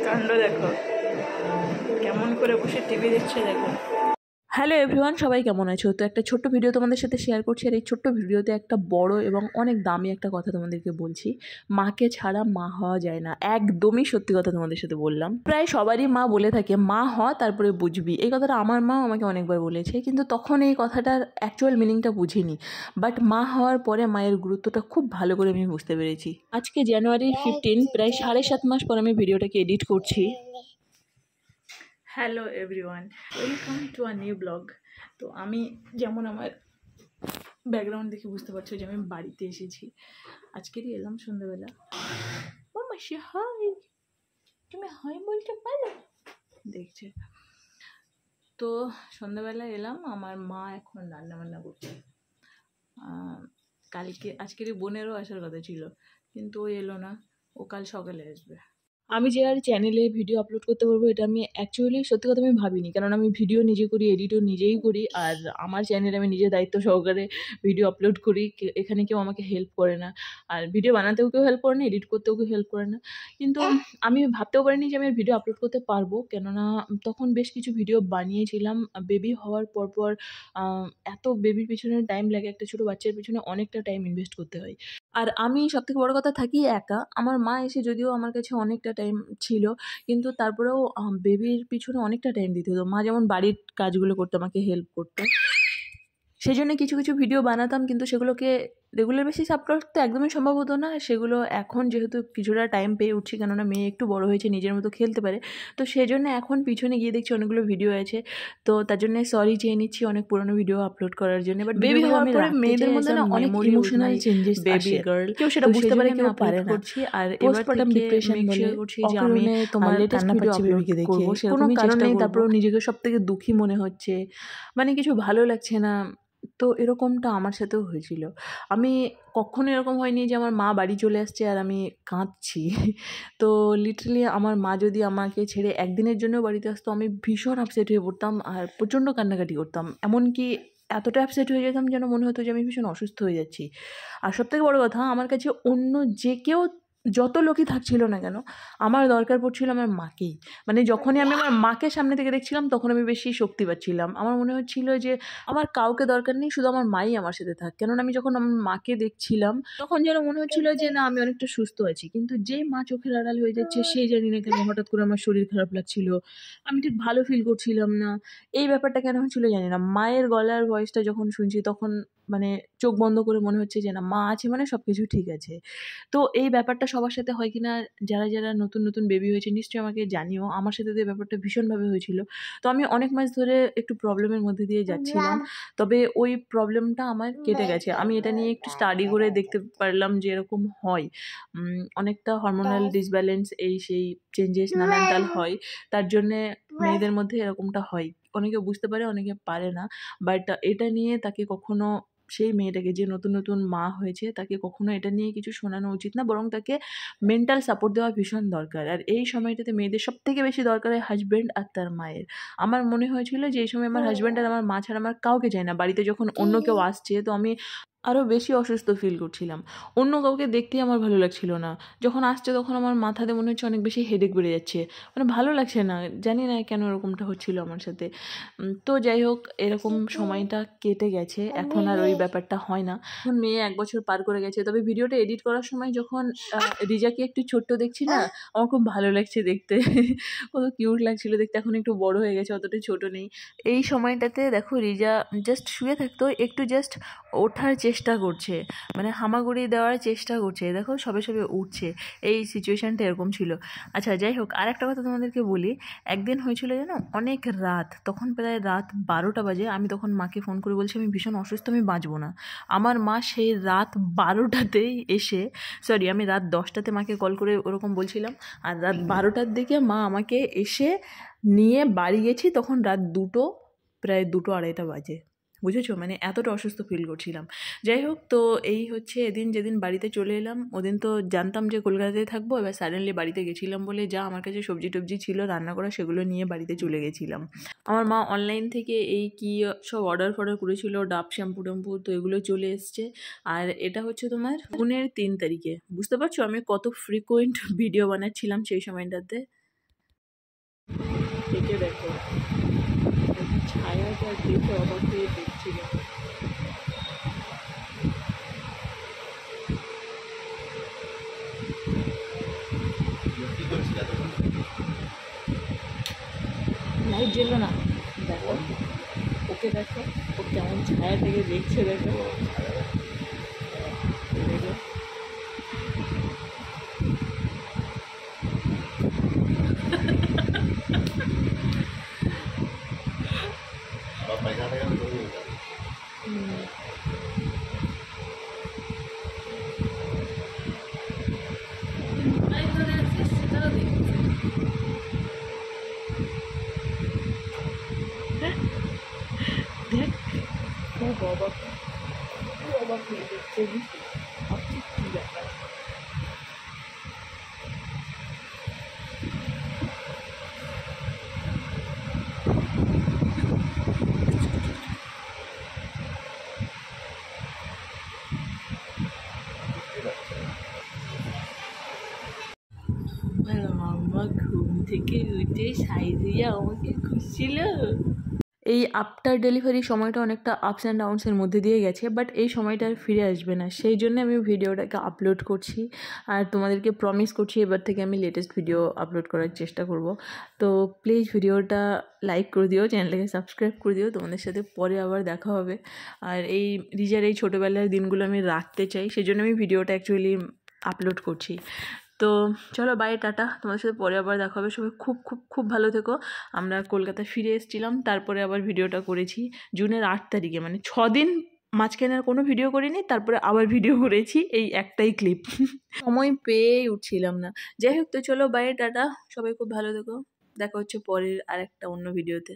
কাণ্ড দেখো, কেমন করে বসে টিভি দেখছে দেখো। হ্যালো এভরিওয়ান, সবাই কেমন আছো? তো একটা ছোট্ট ভিডিও তোমাদের সাথে শেয়ার করছি। আর এই ছোট্ট ভিডিওতে একটা বড় এবং অনেক দামি একটা কথা তোমাদেরকে বলছি। মাকে ছাড়া মা হওয়া যায় না, একদমই সত্যি কথা তোমাদের সাথে বললাম। প্রায় সবারই মা বলে থাকে মা হ তারপরে বুঝবি। এই কথাটা আমার মাও আমাকে অনেকবার বলেছে, কিন্তু তখন এই কথাটার অ্যাকচুয়াল মিনিংটা বুঝিনি। বাট মা হওয়ার পরে মায়ের গুরুত্বটা খুব ভালো করে আমি বুঝতে পেরেছি। আজকে জানুয়ারি 15, প্রায় 7.5 মাস পর আমি ভিডিওটাকে এডিট করছি। Hello everyone, welcome to a new blog. তো আমি যেমন আমার ব্যাকগ্রাউন্ড দেখে বুঝতে পারছো যে আমি বাড়িতে এসেছি। আজকেরই এলাম সন্ধ্যাবেলা। ও মাসি হাই, তুমি হাই বলতে পারো? দেখছে। তো সন্ধ্যাবেলা এলাম, আমার মা এখন রান্নাবান্না করছে। আজকেরই বোনেরও আসার কথা ছিল, কিন্তু ও এলো না, ও কাল সকালে আসবে। আমি যে আর চ্যানেলে ভিডিও আপলোড করতে পারবো এটা আমি অ্যাকচুয়ালি সত্যি কথা আমি ভাবিনি, কারণ আমি ভিডিও নিজে করি, এডিটও নিজেই করি। আর আমার চ্যানেলে আমি নিজে দায়িত্ব সহকারে ভিডিও আপলোড করি, এখানে কেউ আমাকে হেল্প করে না। আর ভিডিও বানাতেও কেউ হেল্প করে না, এডিট করতেও কেউ হেল্প করে না। কিন্তু আমি ভাবতেও পারিনি যে আমি ভিডিও আপলোড করতে পারবো, কেননা তখন বেশ কিছু ভিডিও বানিয়েছিলাম। বেবি হওয়ার পর এত বেবির পিছনে টাইম লাগে, একটা ছোটো বাচ্চার পিছনে অনেকটা টাইম ইনভেস্ট করতে হয়। আর আমি সবথেকে বড় কথা থাকি একা। আমার মা এসে যদিও আমার কাছে অনেকটা টাইম ছিল, কিন্তু তারপরেও বেবির পিছনে অনেকটা টাইম দিতে হতো। মা যেমন বাড়ির কাজগুলো করতো, আমাকে হেল্প করতো, সেই জন্য কিছু কিছু ভিডিও বানাতাম, কিন্তু সেগুলোকে রেগুলার বেসিস আপলোড তো একদমই সম্ভব হতো না। সেগুলো এখন যেহেতু কিছুটা টাইম পেয়ে উঠছি, কেননা মেয়ে একটু বড় হয়েছে, নিজের মতো খেলতে পারে, তো সেই জন্য এখন পিছনে গিয়ে দেখছি অনেকগুলো ভিডিও আছে। তো তার জন্য সরি চেয়ে নিচ্ছি অনেক পুরনো ভিডিও আপলোড করার জন্য। বাট বেবি হওয়ার পরে মেয়েদের মধ্যে না অনেক ইমোশনাল চেঞ্জেস বেবি গার্ল, কেউ সেটা বুঝতে পারে কেউ পারে না। আর পোস্টপার্টাম ডিপ্রেশন বলে করছি যে আমি তোমার কান্না পাচ্ছি বেবিকে দেখে, কোনো কারণে তারপরেও নিজেকে সব থেকে দুঃখী মনে হচ্ছে, মানে কিছু ভালো লাগছে না। তো এরকমটা আমার সাথেও হয়েছিল। আমি কখনো এরকম হয়নি যে আমার মা বাড়ি চলে আসছে আর আমি কাঁদছি। তো লিটারালি আমার মা যদি আমাকে ছেড়ে একদিনের জন্য বাড়িতে আসতো, আমি ভীষণ আপসেট হয়ে পড়তাম আর প্রচণ্ড কান্নাকাটি করতাম। এমনকি এতটা আপসেট হয়ে যেতাম যেন মনে হতো যে আমি ভীষণ অসুস্থ হয়ে যাচ্ছি। আর সবথেকে বড় কথা, আমার কাছে অন্য যে কেউ যত লোকই থাকছিল না কেন, আমার দরকার পড়ছিল আমার মাকেই। মানে যখনই আমি আমার মাকে সামনে থেকে দেখছিলাম, তখন আমি বেশি শক্তি পাচ্ছিলাম। আমার মনে হচ্ছিল যে আমার কাউকে দরকার নেই, শুধু আমার মাই আমার সাথে থাক। কেননা আমি যখন আমার মাকে দেখছিলাম, তখন যেন মনে হচ্ছিল যে না, আমি অনেকটা সুস্থ আছি। কিন্তু যেই মা চোখের আড়াল হয়ে যাচ্ছে, সেই জানি না কেন হঠাৎ করে আমার শরীর খারাপ লাগছিল, আমি ঠিক ভালো ফিল করছিলাম না। এই ব্যাপারটা কেন হচ্ছিল জানি না। মায়ের গলার ভয়েসটা যখন শুনছি, তখন মানে চোখ বন্ধ করে মনে হচ্ছে যে না, মা আছে মানে সব কিছু ঠিক আছে। তো এই ব্যাপারটা সবার সাথে হয় কিনা, যারা যারা নতুন নতুন বেবি হয়েছে নিশ্চয়ই আমাকে জানিও। আমার সাথে তো এই ব্যাপারটা ভীষণভাবে হয়েছিল। তো আমি অনেক মাস ধরে একটু প্রবলেমের মধ্যে দিয়ে যাচ্ছিলাম, তবে ওই প্রবলেমটা আমার কেটে গেছে। আমি এটা নিয়ে একটু স্টাডি করে দেখতে পারলাম যে এরকম হয়, অনেকটা হরমোনাল ডিসব্যালেন্স, এই সেই চেঞ্জেস নানানটাল হয়। তার জন্যে মেয়েদের মধ্যে এরকমটা হয়। অনেকে বুঝতে পারে, অনেকে পারে না। বাট এটা নিয়ে তাকে কখনো, সেই মেয়েটাকে যে নতুন নতুন মা হয়েছে, তাকে কখনো এটা নিয়ে কিছু শোনানো উচিত না, বরং তাকে মেন্টাল সাপোর্ট দেওয়া ভীষণ দরকার। আর এই সময়টাতে মেয়েদের সব থেকে বেশি দরকার হয় হাজব্যান্ড আর তার মায়ের। আমার মনে হয়েছিল যে এই সময় আমার হাজব্যান্ড আর আমার মা ছাড়া আমার কাউকে চাই না। বাড়িতে যখন অন্য কেউ আসছে, তো আমি আরও বেশি অসুস্থ ফিল করছিলাম। অন্য কাউকে দেখতেই আমার ভালো লাগছিল না। যখন আসছে তখন আমার মাথাতে মনে হচ্ছে অনেক বেশি হেডেক বেড়ে যাচ্ছে, মানে ভালো লাগছে না। জানি না কেন এরকমটা হচ্ছিল আমার সাথে। তো যাই হোক, এরকম সময়টা কেটে গেছে, এখন আর ওই ব্যাপারটা হয় না। এখন মেয়ে 1 বছর পার করে গেছে। তবে ভিডিওটা এডিট করার সময় যখন রিজাকে একটু ছোট্ট দেখছি না, আমার খুব ভালো লাগছে দেখতে। কত কিউট লাগছিল দেখতে। এখন একটু বড় হয়ে গেছে, অতটা ছোট নেই। এই সময়টাতে দেখো, রিজা জাস্ট শুয়ে থাকতো, একটু জাস্ট ওঠার চেষ্টা করছে, মানে হামাগুড়ি দেওয়ার চেষ্টা করছে। দেখো সবে সবে উঠছে। এই সিচুয়েশানটা এরকম ছিল। আচ্ছা যাই হোক, আর একটা কথা তোমাদেরকে বলি। একদিন হয়েছিল জানো, অনেক রাত, তখন প্রায় রাত 12টা বাজে। আমি তখন মাকে ফোন করে বলছি আমি ভীষণ অসুস্থ, আমি বাঁচবো না। আমার মা সেই রাত 12টাতেই এসে, সরি আমি রাত 10টাতে মাকে কল করে ওরকম বলছিলাম, আর রাত 12টার দিকে মা আমাকে এসে নিয়ে বাড়ি গেছি, তখন রাত 2টো, প্রায় 2টো 2:30 বাজে। বুঝেছো, মানে এতটা অসুস্থ ফিল করছিলাম। যাই হোক, তো এই হচ্ছে এদিন যেদিন বাড়িতে চলে এলাম। ওদিন তো জানতাম যে কলকাতাতে থাকবো, এবার সাডেনলি বাড়িতে গেছিলাম বলে যা আমার কাছে সবজি টবজি ছিল রান্না করা, সেগুলো নিয়ে বাড়িতে চলে গেছিলাম। আমার মা অনলাইন থেকে এই কি সব অর্ডার করেছিল, ডাব শ্যাম্পু ট্যাম্পু, তো এগুলো চলে এসছে। আর এটা হচ্ছে তোমার জুনের 3 তারিখে। বুঝতে পারছো আমি কত ফ্রিকোয়েন্ট ভিডিও বানাচ্ছিলাম সেই সময়টাতে। দেখে দেখো, ছায়াটা দেখে অবাক হয়ে দেখছিল। লাইট জ্বললো না, দেখো ওকে, দেখো ও কেমন ছায়া থেকে দেখছে, দেখো দেখো। দেখ খুব অবাক, খুব অবাক হয়ে দেখছে, বুঝলি ভাবছি কী ব্যাপার। আমার মাম্মা ঘুম থেকে উঠে সাই দিয়ে আমাকে খুঁজছিল। এই আফটার ডেলিভারি সময়টা অনেকটা আপস অ্যান্ড ডাউনসের মধ্যে দিয়ে গেছে, বাট এই সময়টা আর ফিরে আসবে না, সেই জন্য আমি ভিডিওটাকে আপলোড করছি। আর তোমাদেরকে প্রমিস করছি এবার থেকে আমি লেটেস্ট ভিডিও আপলোড করার চেষ্টা করব। তো প্লিজ ভিডিওটা লাইক করে দিও, চ্যানেলটাকে সাবস্ক্রাইব করে দিও। তোমাদের সাথে পরে আবার দেখা হবে। আর এই রিজার এই ছোটোবেলার দিনগুলো আমি রাখতে চাই, সেই জন্য আমি ভিডিওটা অ্যাকচুয়ালি আপলোড করছি। তো চলো বাই, টাটা, তোমাদের সাথে পরে আবার দেখা হবে। সবাই খুব খুব খুব ভালো থেকো। আমরা কলকাতা ফিরে এসেছিলাম, তারপরে আবার ভিডিওটা করেছি জুনের 8 তারিখে, মানে 6 দিন মাঝখানে আর কোনো ভিডিও করিনি, তারপরে আবার ভিডিও করেছি এই একটাই ক্লিপ। সময় পেয়েই উঠছিলাম না। যাই হোক, তো চলো বাই, টাটা, সবাই খুব ভালো থেকো। দেখা হচ্ছে পরের আর একটা অন্য ভিডিওতে।